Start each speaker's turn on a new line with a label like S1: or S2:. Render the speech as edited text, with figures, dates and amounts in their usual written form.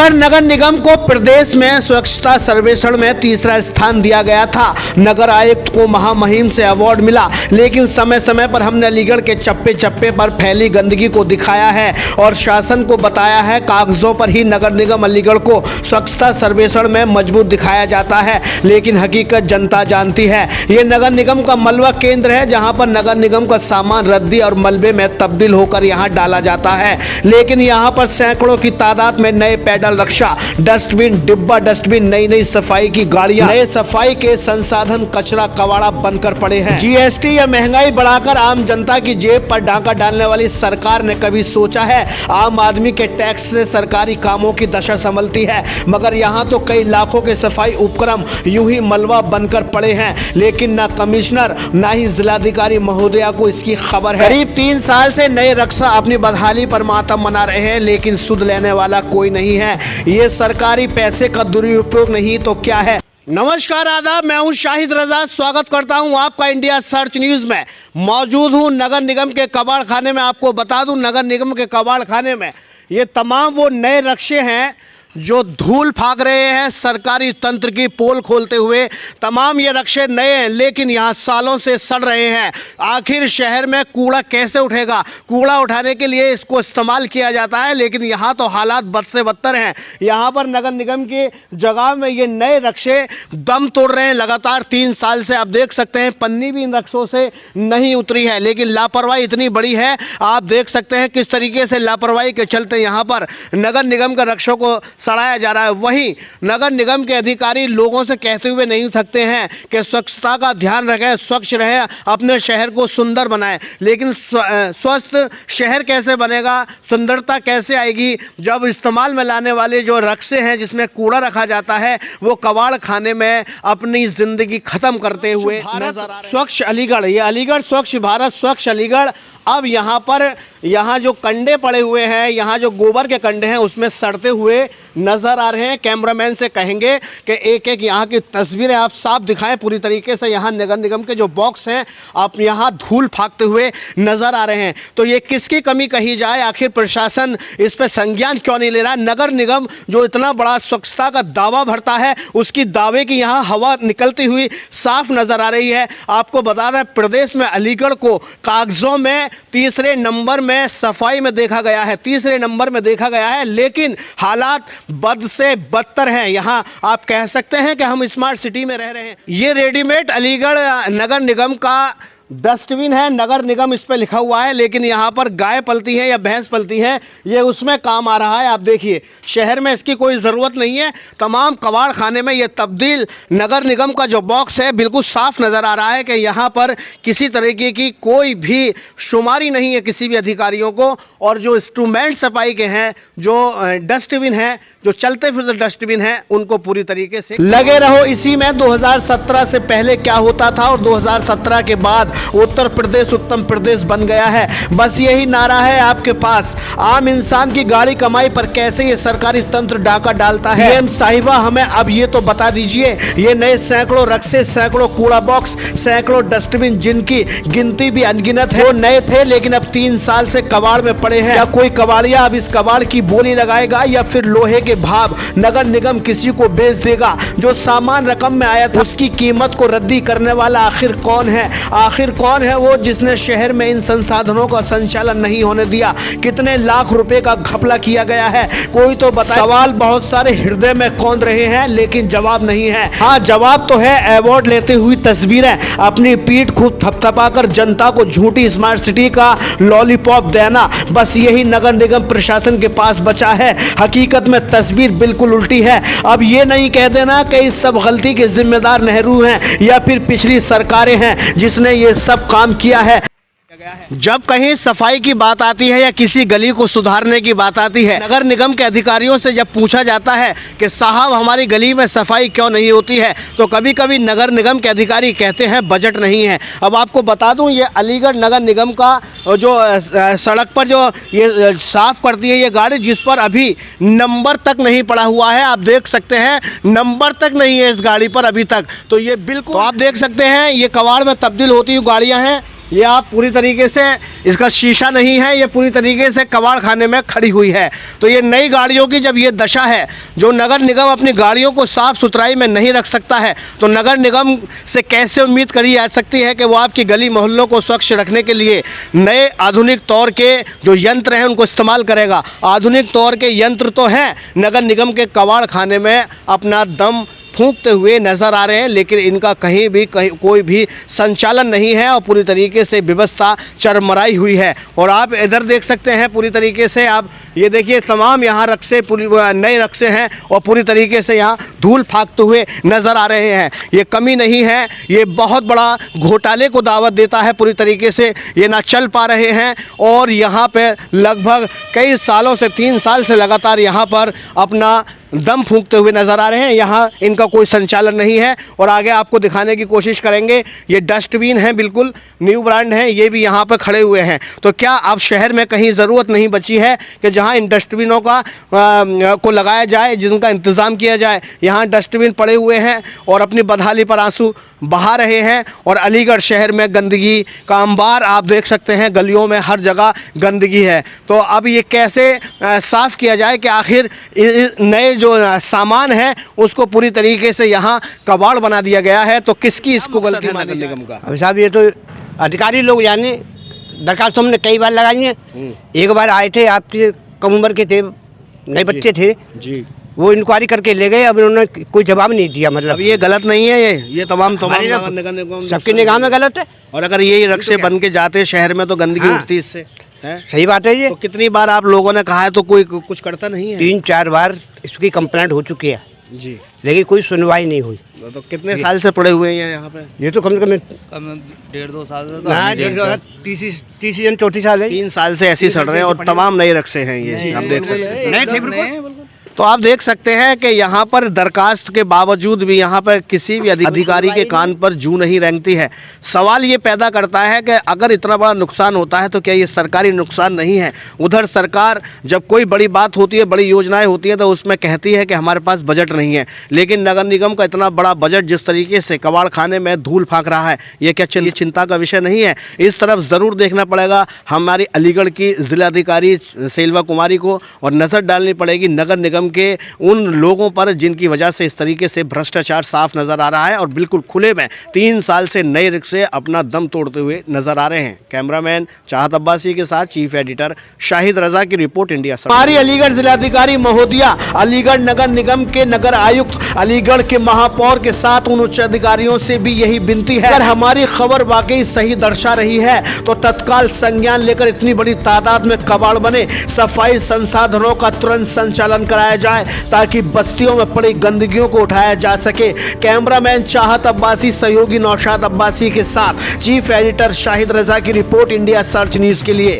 S1: अलीगढ़ नगर निगम को प्रदेश में स्वच्छता सर्वेक्षण में तीसरा स्थान दिया गया था। नगर आयुक्त को महामहिम से अवार्ड मिला, लेकिन समय समय पर हमने अलीगढ़ के चप्पे चप्पे पर फैली गंदगी को दिखाया है और शासन को बताया है। कागजों पर ही नगर निगम अलीगढ़ को स्वच्छता सर्वेक्षण में मजबूत दिखाया जाता है, लेकिन हकीकत जनता जानती है। ये नगर निगम का मलबा केंद्र है, जहां पर नगर निगम का सामान रद्दी और मलबे में तब्दील होकर यहां डाला जाता है, लेकिन यहां पर सैकड़ों की तादाद में नए पैडल रक्षा, डस्टबिन, डिब्बा डस्टबिन, नई सफाई की गाड़ियां, नए सफाई के संसाधन कचरा कबाड़ा बनकर पड़े हैं। जीएसटी या महंगाई बढ़ाकर आम जनता की जेब पर डाका डालने वाली सरकार ने कभी सोचा है आम आदमी के टैक्स से सरकारी कामों की दशा संभलती है? मगर यहाँ तो कई लाखों के सफाई उपक्रम यूं ही मलबा बनकर पड़े हैं, लेकिन न कमिश्नर न ही जिलाधिकारी महोदया को इसकी खबर है। करीब 3 साल से नए रक्षा अपनी बदहाली पर मातम मना रहे हैं, लेकिन सुध लेने वाला कोई नहीं है। ये सरकारी पैसे का दुरुपयोग नहीं तो क्या है? नमस्कार, आदाब, मैं हूं शाहिद रजा। स्वागत करता हूं आपका इंडिया सर्च न्यूज में। मौजूद हूं नगर निगम के कबाड़ खाने में। आपको बता दूं, नगर निगम के कबाड़ खाने में ये तमाम वो नए रक्शे हैं जो धूल फाक रहे हैं सरकारी तंत्र की पोल खोलते हुए। तमाम ये रक्शे नए हैं, लेकिन यहाँ सालों से सड़ रहे हैं। आखिर शहर में कूड़ा कैसे उठेगा? कूड़ा उठाने के लिए इसको इस्तेमाल किया जाता है, लेकिन यहाँ तो हालात बद से बदतर हैं। यहाँ पर नगर निगम की जगह में ये नए रक्शे दम तोड़ रहे हैं लगातार 3 साल से। आप देख सकते हैं पन्नी भी इन रक्शों से नहीं उतरी है, लेकिन लापरवाही इतनी बड़ी है। आप देख सकते हैं किस तरीके से लापरवाही के चलते यहाँ पर नगर निगम के रक्षों को सड़ाया जा रहा है। वहीं नगर निगम के अधिकारी लोगों से कहते हुए नहीं थकते हैं कि स्वच्छता का ध्यान रखें, स्वच्छ रहे, अपने शहर को सुंदर बनाएं। लेकिन स्वस्थ शहर कैसे बनेगा, सुंदरता कैसे आएगी, जब इस्तेमाल में लाने वाले जो रक्शे हैं जिसमें कूड़ा रखा जाता है वो कबाड़ खाने में अपनी जिंदगी खत्म करते हुए नजर आ रहे हैं। स्वच्छ अलीगढ़, ये अलीगढ़ स्वच्छ भारत, स्वच्छ अलीगढ़। अब यहाँ जो कंडे पड़े हुए हैं, यहाँ जो गोबर के कंडे हैं उसमें सड़ते हुए नज़र आ रहे हैं। कैमरामैन से कहेंगे कि एक एक यहाँ की तस्वीरें आप साफ दिखाएं पूरी तरीके से। यहाँ नगर निगम के जो बॉक्स हैं आप यहाँ धूल फाकते हुए नज़र आ रहे हैं। तो ये किसकी कमी कही जाए? आखिर प्रशासन इस पर संज्ञान क्यों नहीं ले रहा? नगर निगम जो इतना बड़ा स्वच्छता का दावा भरता है, उसकी दावे की यहाँ हवा निकलती हुई साफ नज़र आ रही है। आपको बता दें, प्रदेश में अलीगढ़ को कागजों में तीसरे नंबर में सफाई में देखा गया है, तीसरे नंबर में देखा गया है, लेकिन हालात बद से बदतर हैं। यहाँ आप कह सकते हैं कि हम स्मार्ट सिटी में रह रहे हैं। ये रेडीमेड अलीगढ़ नगर निगम का डस्टबिन है, नगर निगम इस पे लिखा हुआ है, लेकिन यहाँ पर गाय पलती है या भैंस पलती है, ये उसमें काम आ रहा है। आप देखिए, शहर में इसकी कोई ज़रूरत नहीं है। तमाम कबाड़ खाने में ये तब्दील नगर निगम का जो बॉक्स है बिल्कुल साफ नज़र आ रहा है कि यहाँ पर किसी तरीके की कोई भी शुमारी नहीं है किसी भी अधिकारियों को। और जो इंस्ट्रूमेंट सफाई के हैं, जो डस्टबिन हैं, जो चलते फिरते डस्टबिन हैं, उनको पूरी तरीके से लगे रहो इसी में। 2017 से पहले क्या होता था और 2017 के बाद उत्तर प्रदेश उत्तम प्रदेश बन गया है। बस यही नारा है आपके पास। आम इंसान की गाड़ी कमाई पर कैसे ये सरकारी तंत्र डाका डालता है? PM साहिबा, हमें अब ये तो बता दीजिए, ये नए सैकड़ों रक्शे, सैकड़ों कूड़ा बॉक्स, सैकड़ों डस्टबिन जिनकी गिनती भी अनगिनत है, वो नए थे लेकिन अब 3 साल से कबाड़ में पड़े हैं। क्या कोई कबाड़िया अब इस कबाड़ की बोली लगाएगा या फिर लोहे के भाव नगर निगम किसी को बेच देगा? जो सामान रकम में आया था उसकी कीमत को रद्दी करने वाला आखिर कौन है? आखिर कौन है वो जिसने शहर में इन संसाधनों का संचालन नहीं होने दिया? कितने लाख रुपए का घपला किया गया है? कोई तो बताए। सवाल बहुत सारे हृदय में कौंध रहे हैं, लेकिन जवाब नहीं है। हाँ, जवाब तो है। अवार्ड लेते हुई तस्वीरें, अपनी पीठ खुद थपथपाकर जनता को झूठी स्मार्ट सिटी का लॉलीपॉप देना, बस यही नगर निगम प्रशासन के पास बचा है। हकीकत में तस्वीर बिल्कुल उल्टी है। अब ये नहीं कह देना कि इस सब गलती के जिम्मेदार नेहरू हैं या फिर पिछली सरकारें हैं जिसने ये सब काम किया है। जब कहीं सफाई की बात आती है या किसी गली को सुधारने की बात आती है, नगर निगम के अधिकारियों से जब पूछा जाता है कि साहब हमारी गली में सफाई क्यों नहीं होती है, तो कभी कभी नगर निगम के अधिकारी कहते हैं बजट नहीं है। अब आपको बता दूं, ये अलीगढ़ नगर निगम का जो सड़क पर जो ये साफ करती है ये गाड़ी, जिस पर अभी नंबर तक नहीं पड़ा हुआ है। आप देख सकते हैं नंबर तक नहीं है इस गाड़ी पर अभी तक। तो ये बिल्कुल आप देख सकते हैं, ये कबाड़ में तब्दील होती हुई गाड़ियाँ हैं। ये आप पूरी तरीके से, इसका शीशा नहीं है, ये पूरी तरीके से कबाड़ खाने में खड़ी हुई है। तो ये नई गाड़ियों की जब ये दशा है, जो नगर निगम अपनी गाड़ियों को साफ सुथराई में नहीं रख सकता है, तो नगर निगम से कैसे उम्मीद करी जा सकती है कि वो आपकी गली मोहल्लों को स्वच्छ रखने के लिए नए आधुनिक तौर के जो यंत्र हैं उनको इस्तेमाल करेगा। आधुनिक तौर के यंत्र तो हैं, नगर निगम के कबाड़ खाने में अपना दम फूंकते हुए नज़र आ रहे हैं, लेकिन इनका कहीं कोई भी संचालन नहीं है और पूरी तरीके से व्यवस्था चरमराई हुई है। और आप इधर देख सकते हैं पूरी तरीके से, आप ये देखिए तमाम यहाँ रक्शे पूरी नए रक्शे हैं और पूरी तरीके से यहाँ धूल फाकते हुए नज़र आ रहे हैं। ये कमी नहीं है, ये बहुत बड़ा घोटाले को दावत देता है। पूरी तरीके से ये ना चल पा रहे हैं और यहाँ पे लगभग कई सालों से 3 साल से लगातार यहाँ पर अपना दम फूंकते हुए नज़र आ रहे हैं। यहाँ इनका कोई संचालन नहीं है। और आगे आपको दिखाने की कोशिश करेंगे, ये डस्टबिन है, बिल्कुल न्यू ब्रांड है, ये भी यहाँ पर खड़े हुए हैं। तो क्या अब शहर में कहीं ज़रूरत नहीं बची है कि जहाँ इन डस्टबिनों को लगाया जाए, जिनका इंतज़ाम किया जाए? यहाँ डस्टबिन पड़े हुए हैं और अपनी बदहाली पर आंसू बहा रहे हैं। और अलीगढ़ शहर में गंदगी का अंबार आप देख सकते हैं, गलियों में हर जगह गंदगी है। तो अब ये कैसे साफ़ किया जाए कि आखिर नए जो सामान है उसको पूरी तरीके से यहाँ कबाड़ बना दिया गया है, तो किसकी इसको गलती मानी निगम का?
S2: अब साहब ये तो अधिकारी लोग जाने, दरखास्त हमने कई बार लगाई है। एक बार आए थे, आपके कम उम्र के थे, नए बच्चे थे जी, वो इंक्वायरी करके ले गए। अब उन्होंने कोई जवाब नहीं दिया। मतलब
S1: अब ये गलत नहीं है, ये तमाम
S2: सबकी निगाह में गलत है।
S1: और अगर ये रक्शे बन के जाते शहर में तो गंदगी उठती इससे है?
S2: सही बात है। ये
S1: तो कितनी बार आप लोगों ने कहा है तो कोई कुछ करता नहीं है?
S2: 3-4 बार इसकी कंप्लेंट हो चुकी है
S1: जी,
S2: लेकिन कोई सुनवाई नहीं हुई।
S1: तो कितने साल से पड़े हुए हैं यहाँ पे?
S2: ये तो कम से कम
S3: 1.5-2 साल से,
S2: 34 साल है।
S1: 3 साल से ऐसे सड़ रहे हैं और तमाम नए रक्शे हैं ये, आप देख सकते हैं। तो आप देख सकते हैं कि यहाँ पर दरखास्त के बावजूद भी यहाँ पर किसी भी अधिकारी के कान पर जूं नहीं रेंगती है। सवाल ये पैदा करता है कि अगर इतना बड़ा नुकसान होता है तो क्या ये सरकारी नुकसान नहीं है? उधर सरकार जब कोई बड़ी बात होती है, बड़ी योजनाएं होती है, तो उसमें कहती है कि हमारे पास बजट नहीं है। लेकिन नगर निगम का इतना बड़ा बजट जिस तरीके से कबाड़ खाने में धूल फाँक रहा है, ये क्या ये चिंता का विषय नहीं है? इस तरफ ज़रूर देखना पड़ेगा हमारी अलीगढ़ की जिलाधिकारी सेल्वा कुमारी को, और नज़र डालनी पड़ेगी नगर निगम के उन लोगों पर जिनकी वजह से इस तरीके से भ्रष्टाचार साफ नजर आ रहा है और बिल्कुल खुले में 3 साल से नए रिक्शे अपना दम तोड़ते हुए नजर आ रहे हैं। कैमरामैन चाहत अब्बासी के साथ चीफ एडिटर शाहिद रजा की रिपोर्ट, इंडिया। हमारी अलीगढ़ जिलाधिकारी महोदया, अलीगढ़ नगर निगम के नगर आयुक्त, अलीगढ़ के महापौर के साथ उन उच्च अधिकारियों से भी यही विनती है, अगर हमारी खबर वाकई सही दर्शा रही है तो तत्काल संज्ञान लेकर इतनी बड़ी तादाद में कबाड़ बने, सफाई संसाधनों का तुरंत संचालन कराया जाए ताकि बस्तियों में पड़ी गंदगियों को उठाया जा सके। कैमरामैन चाहत अब्बासी, सहयोगी नौशाद अब्बासी के साथ चीफ एडिटर शाहिद रजा की रिपोर्ट, इंडिया सर्च न्यूज के लिए।